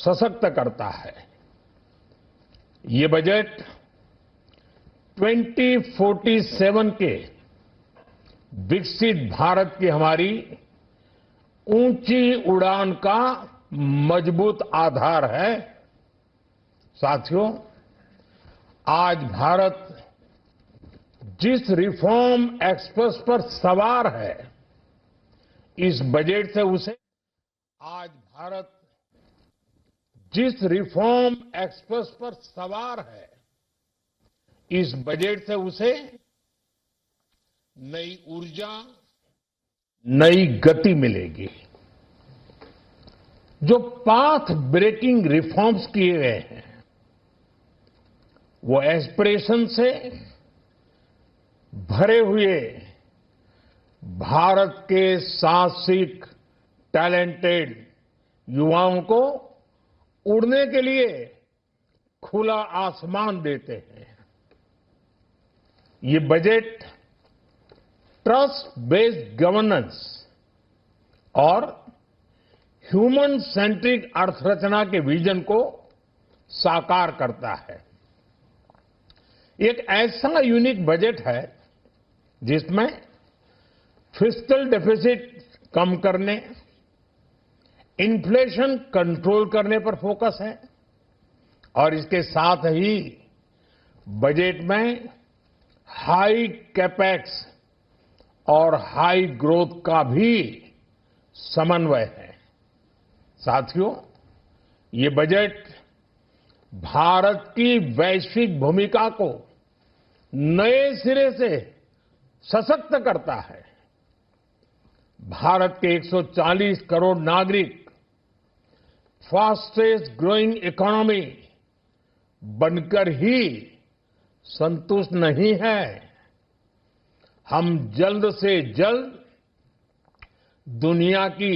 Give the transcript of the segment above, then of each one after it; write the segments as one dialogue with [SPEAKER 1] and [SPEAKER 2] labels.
[SPEAKER 1] सशक्त करता है। ये बजट 2047 के विकसित भारत की हमारी ऊंची उड़ान का मजबूत आधार है। साथियों, आज भारत जिस रिफॉर्म एक्सप्रेस पर सवार है, इस बजट से उसे आज भारत जिस रिफॉर्म एक्सप्रेस पर सवार है, इस बजट से उसे नई ऊर्जा, नई गति मिलेगी। जो पाथ ब्रेकिंग रिफॉर्म्स किए गए हैं, वो एस्पिरेशन से भरे हुए भारत के साहसिक, टैलेंटेड युवाओं को उड़ने के लिए खुला आसमान देते हैं। ये बजट ट्रस्ट बेस्ड गवर्नेंस और ह्यूमन सेंट्रिक अर्थरचना के विजन को साकार करता है। एक ऐसा यूनिक बजट है जिसमें फिस्कल डेफिसिट कम करने, इन्फ्लेशन कंट्रोल करने पर फोकस है और इसके साथ ही बजट में हाई कैपेक्स और हाई ग्रोथ का भी समन्वय है। साथियों, ये बजट भारत की वैश्विक भूमिका को नए सिरे से सशक्त करता है। भारत के 140 करोड़ नागरिक फास्टेस्ट ग्रोइंग इकोनॉमी बनकर ही संतुष्ट नहीं है। हम जल्द से जल्द दुनिया की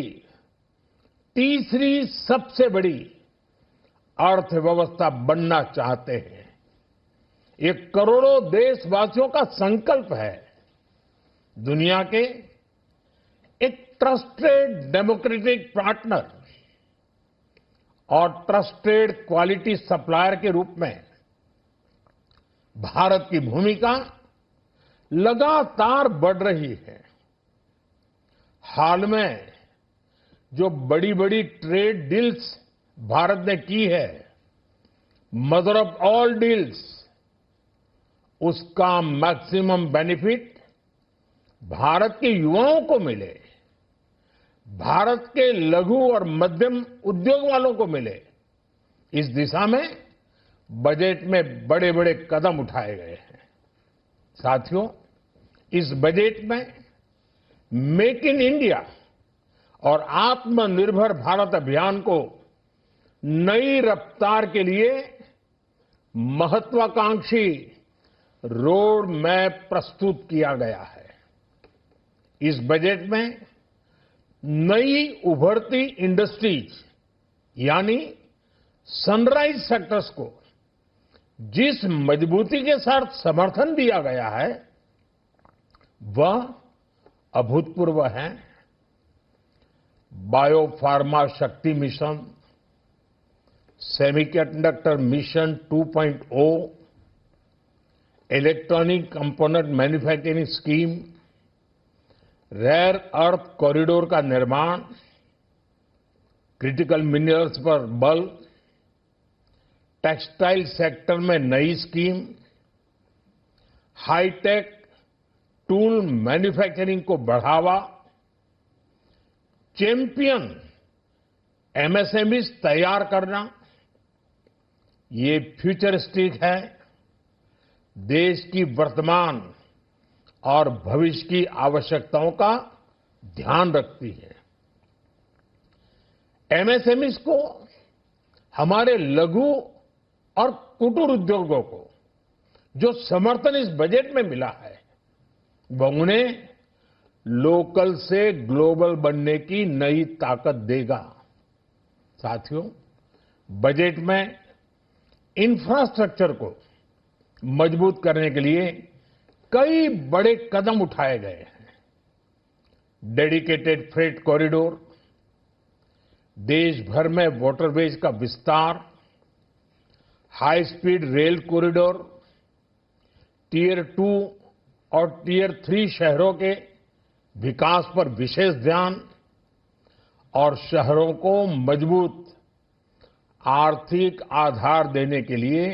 [SPEAKER 1] तीसरी सबसे बड़ी अर्थव्यवस्था बनना चाहते हैं। ये करोड़ों देशवासियों का संकल्प है। दुनिया के एक ट्रस्टेड डेमोक्रेटिक पार्टनर और ट्रस्टेड क्वालिटी सप्लायर के रूप में भारत की भूमिका लगातार बढ़ रही है। हाल में जो बड़ी बड़ी ट्रेड डील्स भारत ने की है, मदर ऑफ ऑल डील्स, उसका मैक्सिमम बेनिफिट भारत के युवाओं को मिले, भारत के लघु और मध्यम उद्योग वालों को मिले, इस दिशा में बजट में बड़े बड़े कदम उठाए गए हैं। साथियों, इस बजट में मेक इन इंडिया और आत्मनिर्भर भारत अभियान को नई रफ्तार के लिए महत्वाकांक्षी रोड मैप प्रस्तुत किया गया है। इस बजट में नई उभरती इंडस्ट्रीज यानी सनराइज सेक्टर्स को जिस मजबूती के साथ समर्थन दिया गया है, वह अभूतपूर्व है। Bio pharma Shakti mission, semiconductor mission 2.0, electronic component manufacturing scheme, rare earth corridor का निर्माण, क्रिटिकल मिनरल्स पर बल, टेक्सटाइल सेक्टर में नई स्कीम, हाईटेक टूल मैन्युफैक्चरिंग को बढ़ावा, चैंपियन एमएसएमईज तैयार करना, ये फ्यूचरिस्टिक है, देश की वर्तमान और भविष्य की आवश्यकताओं का ध्यान रखती है। एमएसएमईज को, हमारे लघु और कुटीर उद्योगों को जो समर्थन इस बजट में मिला है, वह उन्हें लोकल से ग्लोबल बनने की नई ताकत देगा। साथियों, बजट में इंफ्रास्ट्रक्चर को मजबूत करने के लिए कई बड़े कदम उठाए गए हैं। डेडिकेटेड फ्रेट कॉरिडोर, देश भर में वाटरवेज का विस्तार, high speed rail corridor, tier 2 और टियर 3 शहरों के विकास पर विशेष ध्यान और शहरों को मजबूत आर्थिक आधार देने के लिए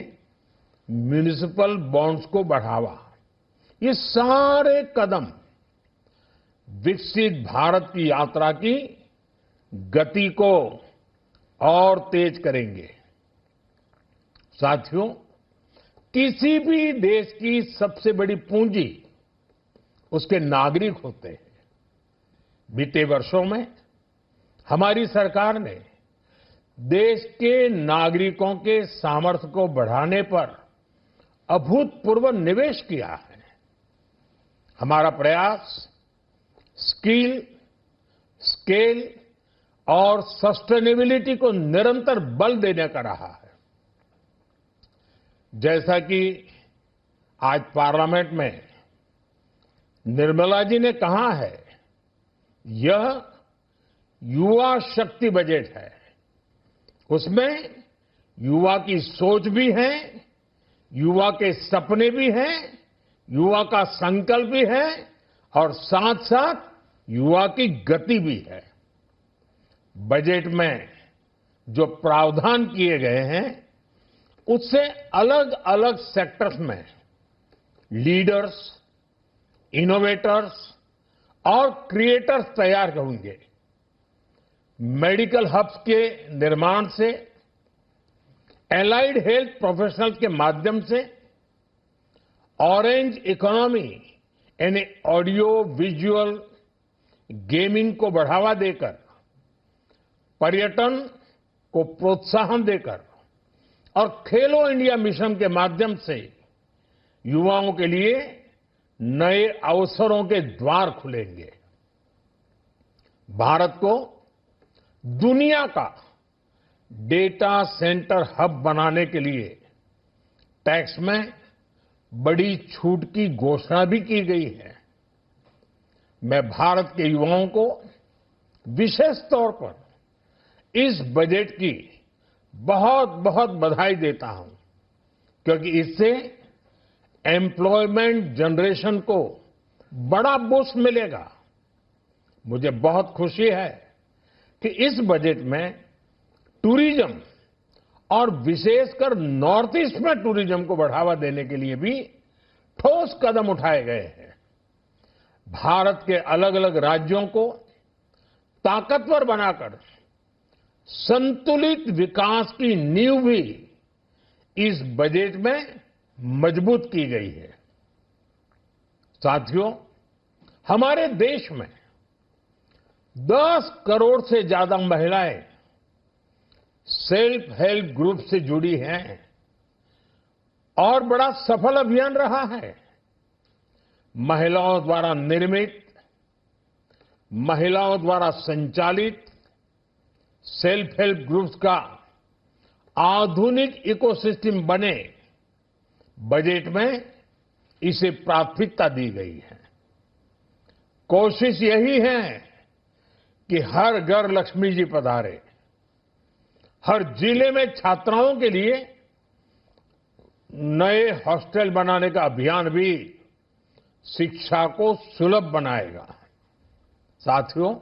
[SPEAKER 1] म्युनिसिपल बॉन्ड्स को बढ़ावा, ये सारे कदम विकसित भारत की यात्रा की गति को और तेज करेंगे। साथियों, किसी भी देश की सबसे बड़ी पूंजी उसके नागरिक होते हैं। बीते वर्षों में हमारी सरकार ने देश के नागरिकों के सामर्थ्य को बढ़ाने पर अभूतपूर्व निवेश किया है। हमारा प्रयास स्किल, स्केल और सस्टेनेबिलिटी को निरंतर बल देने का रहा है। जैसा कि आज पार्लियामेंट में निर्मला जी ने कहा है, यह युवा शक्ति बजट है। उसमें युवा की सोच भी है, युवा के सपने भी हैं, युवा का संकल्प भी है और साथ साथ युवा की गति भी है। बजट में जो प्रावधान किए गए हैं, उससे अलग अलग सेक्टर्स में लीडर्स, इनोवेटर्स और क्रिएटर्स तैयार होंगे। मेडिकल हब्स के निर्माण से, एलाइड हेल्थ प्रोफेशनल्स के माध्यम से, ऑरेंज इकोनॉमी यानी ऑडियो विजुअल गेमिंग को बढ़ावा देकर, पर्यटन को प्रोत्साहन देकर और खेलो इंडिया मिशन के माध्यम से युवाओं के लिए नए अवसरों के द्वार खुलेंगे। भारत को दुनिया का डेटा सेंटर हब बनाने के लिए टैक्स में बड़ी छूट की घोषणा भी की गई है। मैं भारत के युवाओं को विशेष तौर पर इस बजट की बहुत बहुत बधाई देता हूं, क्योंकि इससे एम्प्लॉयमेंट जनरेशन को बड़ा बूस्ट मिलेगा। मुझे बहुत खुशी है कि इस बजट में टूरिज्म और विशेषकर नॉर्थ ईस्ट में टूरिज्म को बढ़ावा देने के लिए भी ठोस कदम उठाए गए हैं। भारत के अलग अलग राज्यों को ताकतवर बनाकर संतुलित विकास की नींव भी इस बजट में मजबूत की गई है। साथियों, हमारे देश में 10 करोड़ से ज्यादा महिलाएं सेल्फ हेल्प ग्रुप से जुड़ी हैं और बड़ा सफल अभियान रहा है। महिलाओं द्वारा निर्मित, महिलाओं द्वारा संचालित सेल्फ हेल्प ग्रुप्स का आधुनिक इकोसिस्टम बने, बजट में इसे प्राथमिकता दी गई है। कोशिश यही है कि हर घर लक्ष्मी जी पधारे। हर जिले में छात्राओं के लिए नए हॉस्टल बनाने का अभियान भी शिक्षा को सुलभ बनाएगा। साथियों,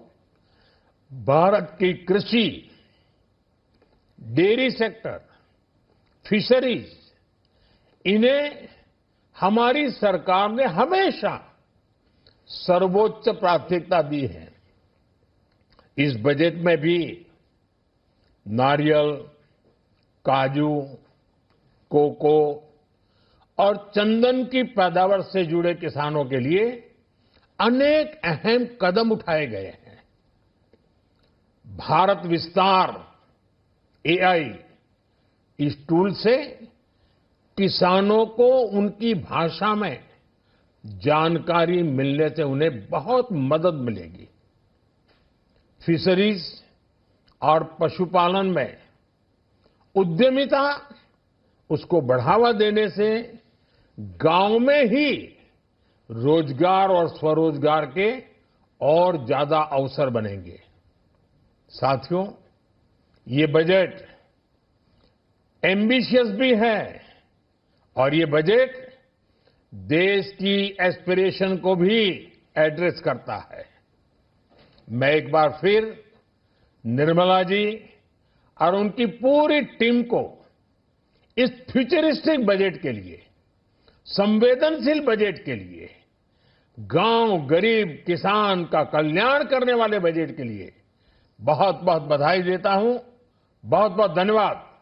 [SPEAKER 1] भारत की कृषि, डेयरी सेक्टर, फिशरीज, इन्हें हमारी सरकार ने हमेशा सर्वोच्च प्राथमिकता दी है। इस बजट में भी नारियल, काजू, कोको और चंदन की पैदावार से जुड़े किसानों के लिए अनेक अहम कदम उठाए गए हैं। भारत विस्तार एआई, इस टूल से किसानों को उनकी भाषा में जानकारी मिलने से उन्हें बहुत मदद मिलेगी। फिशरीज और पशुपालन में उद्यमिता, उसको बढ़ावा देने से गांव में ही रोजगार और स्वरोजगार के और ज्यादा अवसर बनेंगे। साथियों, ये बजट एम्बिशियस भी है और ये बजट देश की एस्पिरेशन को भी एड्रेस करता है। मैं एक बार फिर निर्मला जी और उनकी पूरी टीम को इस फ्यूचरिस्टिक बजट के लिए, संवेदनशील बजट के लिए, गांव, गरीब, किसान का कल्याण करने वाले बजट के लिए बहुत बहुत बधाई देता हूं। बहुत बहुत धन्यवाद।